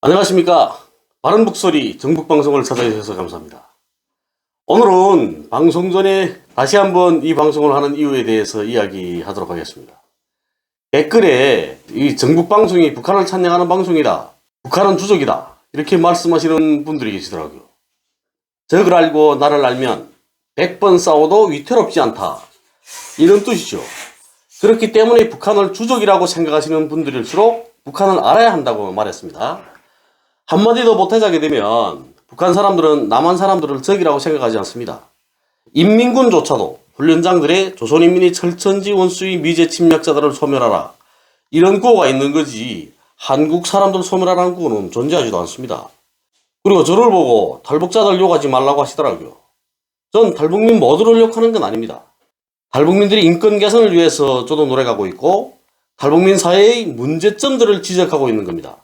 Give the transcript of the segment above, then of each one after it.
안녕하십니까. 바른북소리 정북방송을 찾아주셔서 감사합니다. 오늘은 방송 전에 다시 한번 이 방송을 하는 이유에 대해서 이야기하도록 하겠습니다. 댓글에 이 정북방송이 북한을 찬양하는 방송이다, 북한은 주적이다, 이렇게 말씀하시는 분들이 계시더라고요. 적을 알고 나를 알면 100번 싸워도 위태롭지 않다, 이런 뜻이죠. 그렇기 때문에 북한을 주적이라고 생각하시는 분들일수록 북한을 알아야 한다고 말했습니다. 한마디도 못하게 되면 북한 사람들은 남한 사람들을 적이라고 생각하지 않습니다. 인민군조차도 훈련장들의 조선인민이 철천지 원수의 미제 침략자들을 소멸하라, 이런 구호가 있는 거지 한국 사람들 소멸하라는 구호는 존재하지도 않습니다. 그리고 저를 보고 탈북자들 욕하지 말라고 하시더라고요. 전 탈북민 모두를 욕하는 건 아닙니다. 탈북민들이 인권 개선을 위해서 저도 노력하고 있고 탈북민 사회의 문제점들을 지적하고 있는 겁니다.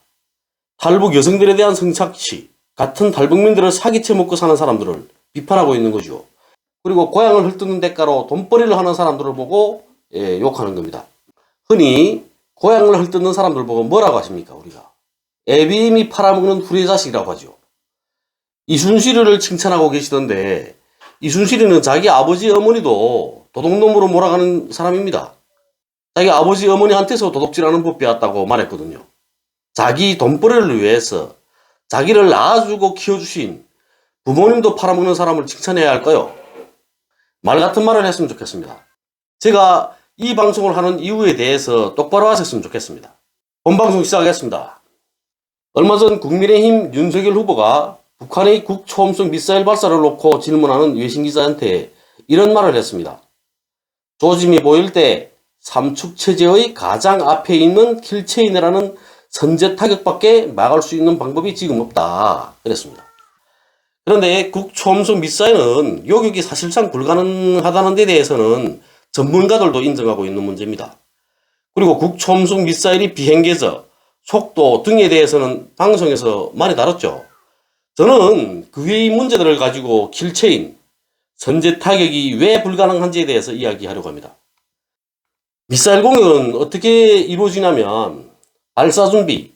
탈북 여성들에 대한 성착취, 같은 탈북민들을 사기쳐 먹고 사는 사람들을 비판하고 있는 거죠. 그리고 고향을 헐뜯는 대가로 돈벌이를 하는 사람들을 보고 욕하는 겁니다. 흔히 고향을 헐뜯는 사람들 보고 뭐라고 하십니까? 우리가 애비임이 팔아먹는 후레 자식이라고 하죠. 이순실이를 칭찬하고 계시던데, 이순실이는 자기 아버지 어머니도 도둑놈으로 몰아가는 사람입니다. 자기 아버지 어머니한테서 도둑질하는 법 배웠다고 말했거든요. 자기 돈벌이를 위해서 자기를 낳아주고 키워주신 부모님도 팔아먹는 사람을 칭찬해야 할까요? 말 같은 말을 했으면 좋겠습니다. 제가 이 방송을 하는 이유에 대해서 똑바로 하셨으면 좋겠습니다. 본방송 시작하겠습니다. 얼마 전 국민의힘 윤석열 후보가 북한의 국초음속 미사일 발사를 놓고 질문하는 외신기자한테 이런 말을 했습니다. 조짐이 보일 때 삼축체제의 가장 앞에 있는 킬체인이라는 선제 타격밖에 막을 수 있는 방법이 지금 없다, 그랬습니다. 그런데 국초음속 미사일은 요격이 사실상 불가능하다는 데 대해서는 전문가들도 인정하고 있는 문제입니다. 그리고 국초음속 미사일의 비행계적, 속도 등에 대해서는 방송에서 많이 다뤘죠. 저는 그 외의 문제들을 가지고 킬체인, 선제 타격이 왜 불가능한지에 대해서 이야기하려고 합니다. 미사일 공격은 어떻게 이루어지냐면 발사 준비,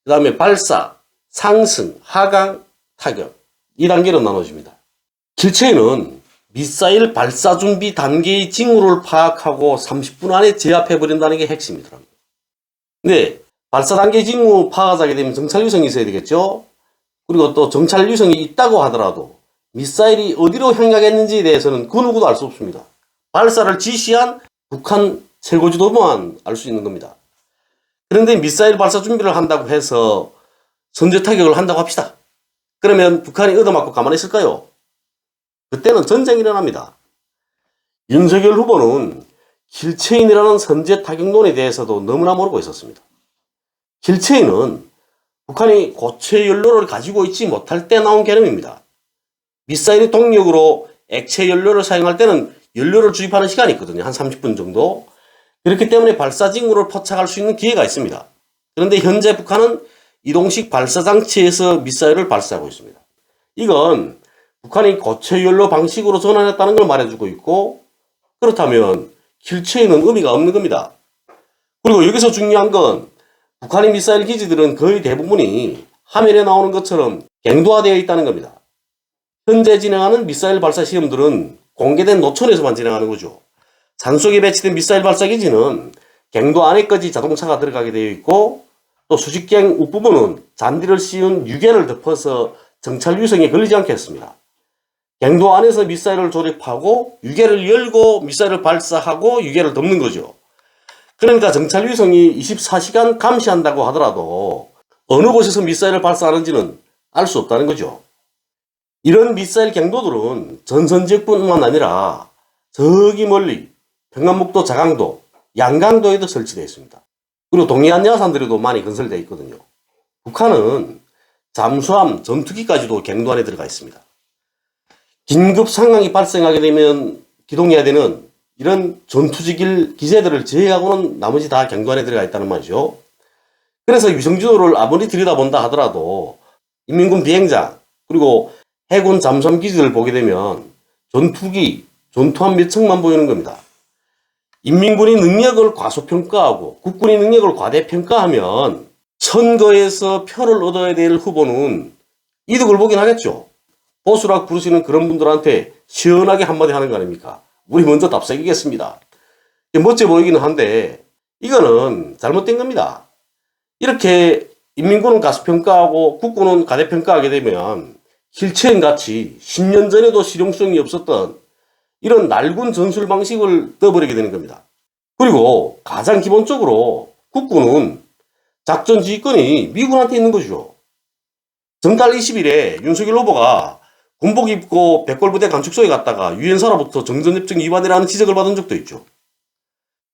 그 다음에 발사, 상승, 하강, 타격, 이 단계로 나눠집니다. 킬체인은 미사일 발사 준비 단계의 징후를 파악하고 30분 안에 제압해버린다는 게 핵심이더라고요. 근데 발사 단계 징후 파악하게 되면 정찰 위성이 있어야 되겠죠. 그리고 또 정찰 위성이 있다고 하더라도 미사일이 어디로 향하겠는지에 대해서는 그 누구도 알 수 없습니다. 발사를 지시한 북한 최고지도만 알 수 있는 겁니다. 그런데 미사일 발사 준비를 한다고 해서 선제 타격을 한다고 합시다. 그러면 북한이 얻어맞고 가만히 있을까요? 그때는 전쟁이 일어납니다. 윤석열 후보는 킬체인이라는 선제 타격론에 대해서도 너무나 모르고 있었습니다. 킬체인은 북한이 고체 연료를 가지고 있지 못할 때 나온 개념입니다. 미사일의 동력으로 액체 연료를 사용할 때는 연료를 주입하는 시간이 있거든요. 한 30분 정도. 그렇기 때문에 발사 징후를 포착할 수 있는 기회가 있습니다. 그런데 현재 북한은 이동식 발사장치에서 미사일을 발사하고 있습니다. 이건 북한이 고체 연료 방식으로 전환했다는 걸 말해주고 있고, 그렇다면 킬체인은 의미가 없는 겁니다. 그리고 여기서 중요한 건 북한의 미사일 기지들은 거의 대부분이 화면에 나오는 것처럼 갱도화되어 있다는 겁니다. 현재 진행하는 미사일 발사 시험들은 공개된 노천에서만 진행하는 거죠. 산속에 배치된 미사일 발사 기지는 갱도 안에까지 자동차가 들어가게 되어 있고, 또 수직갱 윗부분은 잔디를 씌운 유계를 덮어서 정찰 위성에 걸리지 않게 했습니다. 갱도 안에서 미사일을 조립하고 유계를 열고 미사일을 발사하고 유계를 덮는 거죠. 그러니까 정찰 위성이 24시간 감시한다고 하더라도 어느 곳에서 미사일을 발사하는지는 알 수 없다는 거죠. 이런 미사일 갱도들은 전선 지역뿐만 아니라 저기 멀리 평안북도 자강도, 양강도에도 설치되어 있습니다. 그리고 동해안 야산들에도 많이 건설되어 있거든요. 북한은 잠수함, 전투기까지도 갱도 안에 들어가 있습니다. 긴급 상황이 발생하게 되면 기동해야 되는 이런 전투지길 기재들을 제외하고는 나머지 다 갱도 안에 들어가 있다는 말이죠. 그래서 위성지도를 아무리 들여다본다 하더라도 인민군 비행장, 그리고 해군 잠수함 기지를 보게 되면 전투기, 전투함 몇 척만 보이는 겁니다. 인민군의 능력을 과소평가하고 국군의 능력을 과대평가하면 선거에서 표를 얻어야 될 후보는 이득을 보긴 하겠죠. 보수락 부르시는 그런 분들한테 시원하게 한마디 하는 거 아닙니까? 우리 먼저 답사기겠습니다. 멋져 보이기는 한데 이거는 잘못된 겁니다. 이렇게 인민군은 가수평가하고 국군은 가대평가하게 되면 힐체인같이 10년 전에도 실용성이 없었던 이런 낡은 전술 방식을 떠버리게 되는 겁니다. 그리고 가장 기본적으로 국군은 작전 지휘권이 미군한테 있는 거죠. 전달 20일에 윤석열 후보가 군복 입고 백골부대 감축소에 갔다가 유엔사로부터 정전협정 위반이라는 지적을 받은 적도 있죠.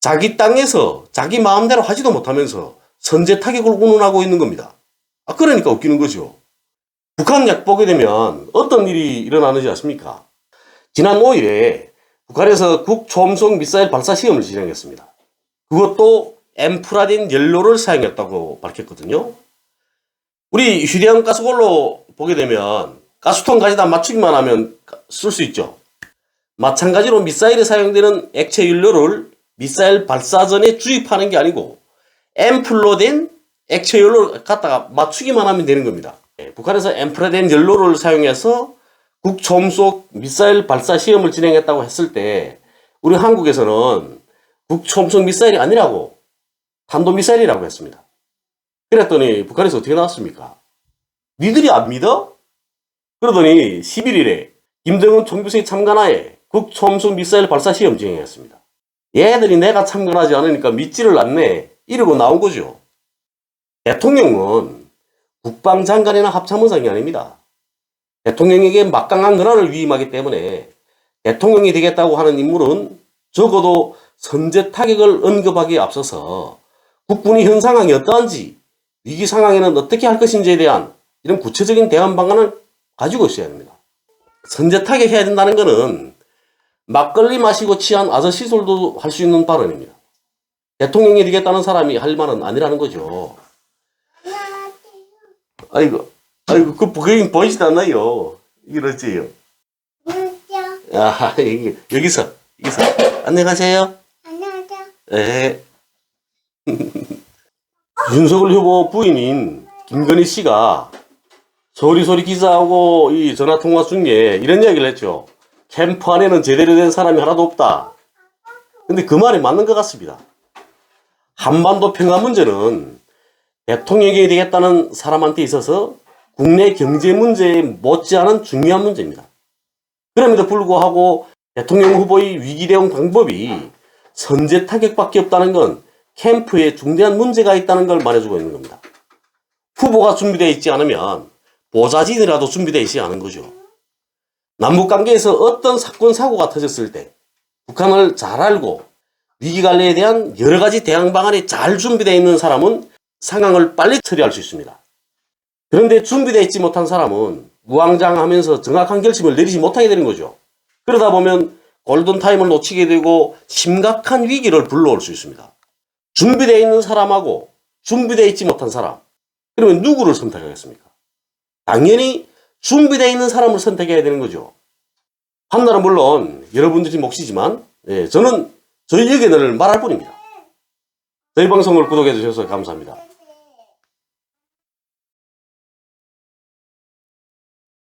자기 땅에서 자기 마음대로 하지도 못하면서 선제 타격을 운운하고 있는 겁니다. 그러니까 웃기는 거죠. 북한 약 보게 되면 어떤 일이 일어나는지 아십니까? 지난 5일에 북한에서 국초음속 미사일 발사 시험을 진행했습니다. 그것도 엠프라딘 연료를 사용했다고 밝혔거든요. 우리 휴대용 가스골로 보게 되면 가스통 가져다 맞추기만 하면 쓸 수 있죠. 마찬가지로 미사일에 사용되는 액체 연료를 미사일 발사 전에 주입하는 게 아니고 앰플로 된 액체 연료를 갖다가 맞추기만 하면 되는 겁니다. 북한에서 앰플에 연료를 사용해서 국초음속 미사일 발사 시험을 진행했다고 했을 때 우리 한국에서는 국초음속 미사일이 아니라고 탄도미사일이라고 했습니다. 그랬더니 북한에서 어떻게 나왔습니까? 니들이 안 믿어? 그러더니 11일에 김정은 총비서의 참관하에 국초음속 미사일 발사 시험 진행했습니다. 얘들이 내가 참관하지 않으니까 믿지를 않네 이러고 나온 거죠. 대통령은 국방장관이나 합참의장이 아닙니다. 대통령에게 막강한 권한을 위임하기 때문에 대통령이 되겠다고 하는 인물은 적어도 선제 타격을 언급하기에 앞서서 국군이 현 상황이 어떠한지 위기 상황에는 어떻게 할 것인지에 대한 이런 구체적인 대안 방안을 가지고 있어야 합니다. 선제 타격해야 된다는 것은 막걸리 마시고 취한 아저씨들도 할 수 있는 발언입니다. 대통령이 되겠다는 사람이 할 말은 아니라는 거죠. 아이고, 그게 보이지도 않나요? 이러지요. 아, 여기서. 안녕하세요. 안녕하세요. 네. 윤석열 후보 부인인 김건희 씨가 소리소리 기자하고 이 전화통화 중에 이런 이야기를 했죠. 캠프 안에는 제대로 된 사람이 하나도 없다. 근데 그 말이 맞는 것 같습니다. 한반도 평화 문제는 대통령이 되겠다는 사람한테 있어서 국내 경제 문제에 못지않은 중요한 문제입니다. 그럼에도 불구하고 대통령 후보의 위기 대응 방법이 선제 타격밖에 없다는 건 캠프에 중대한 문제가 있다는 걸 말해주고 있는 겁니다. 후보가 준비되어 있지 않으면 보좌진이라도 준비되어 있지 않은 거죠. 남북관계에서 어떤 사건 사고가 터졌을 때 북한을 잘 알고 위기관리에 대한 여러 가지 대응 방안이 잘 준비되어 있는 사람은 상황을 빨리 처리할 수 있습니다. 그런데 준비되어 있지 못한 사람은 우왕좌왕하면서 정확한 결심을 내리지 못하게 되는 거죠. 그러다 보면 골든타임을 놓치게 되고 심각한 위기를 불러올 수 있습니다. 준비되어 있는 사람하고 준비되어 있지 못한 사람, 그러면 누구를 선택하겠습니까? 당연히 준비되어 있는 사람을 선택해야 되는 거죠. 판단은 물론 여러분들이 몫이지만 저는 저희 의견을 말할 뿐입니다. 저희 방송을 구독해 주셔서 감사합니다.